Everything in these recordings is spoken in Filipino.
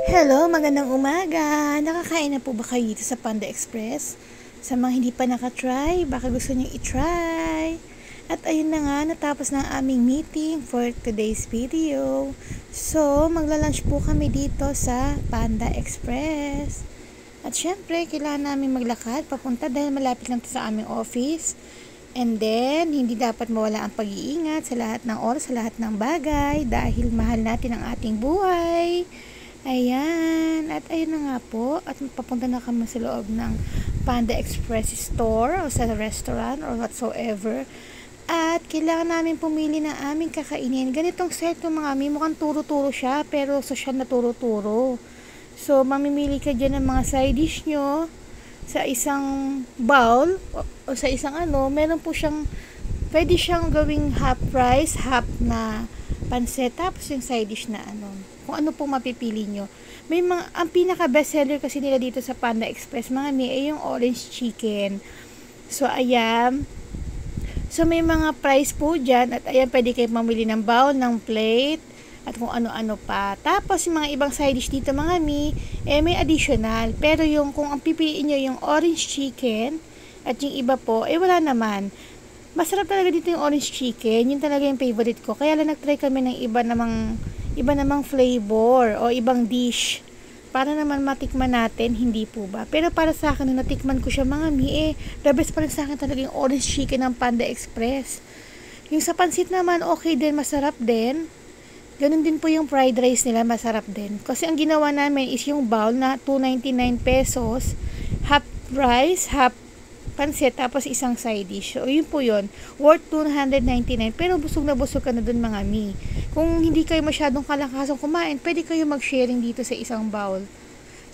Hello, magandang umaga! Nakakain na po ba kayo dito sa Panda Express? Sa mga hindi pa nakatry, baka gusto niyo i-try. At ayun na nga, natapos na ang aming meeting for today's video. So, magla-lunch po kami dito sa Panda Express. At syempre, kailangan namin maglakad papunta dahil malapit lang to sa aming office. And then, hindi dapat mawala ang pag-iingat sa lahat ng oras, sa lahat ng bagay dahil mahal natin ang ating buhay. Ayan, at ayun na nga po, at papunta na kami sa loob ng Panda Express store o sa restaurant or whatsoever. At kailangan namin pumili ng aming kakainin. Ganitong set ng mga mukhang turo-turo siya, pero social na turo-turo. So, mamimili ka dyan ng mga side dish nyo sa isang bowl o sa isang meron po siyang, pwede siyang gawing half price, half na pansit, tapos yung side dish na kung ano pong mapipili nyo. May mga, ang pinaka best seller kasi nila dito sa Panda Express, mga ay yung orange chicken. So, ayan. So, may mga price po dyan, at ayan, pwede kayo mamili ng bowl, ng plate, at kung ano-ano pa. Tapos, yung mga ibang side dish dito, mga may additional. Pero yung, kung ang pipiliin nyo yung orange chicken, at yung iba po, wala naman. Masarap talaga dito yung orange chicken. Yun talaga yung favorite ko. Kaya lang nag-try kami ng iba namang flavor o ibang dish. Para naman matikman natin, hindi po ba? Pero para sa akin, nung natikman ko siya mga the best pa rin sa akin talaga yung orange chicken ng Panda Express. Yung sa pansit naman, okay din, masarap din. Ganun din po yung fried rice nila, masarap din. Kasi ang ginawa namin is yung bowl na 299 pesos, half rice, half pansit, tapos isang side dish. So, yun po yun. Worth 299. Pero busog na busog ka na dun mga Kung hindi kayo masyadong kalakasang kumain, pwede kayo mag-sharing dito sa isang bowl.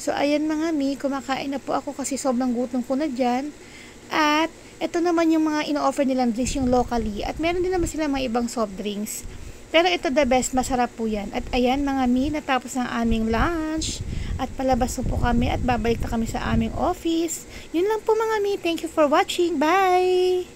So, ayan mga kumakain na po ako kasi sobrang gutom ko na dyan. At, ito naman yung mga ino-offer nilang drinks yung locally. At meron din naman sila mga ibang soft drinks. Pero ito the best, masarap po yan. At ayan mga natapos ng aming lunch. At palabas po kami at babalik na kami sa aming office. Yun lang po mga thank you for watching. Bye!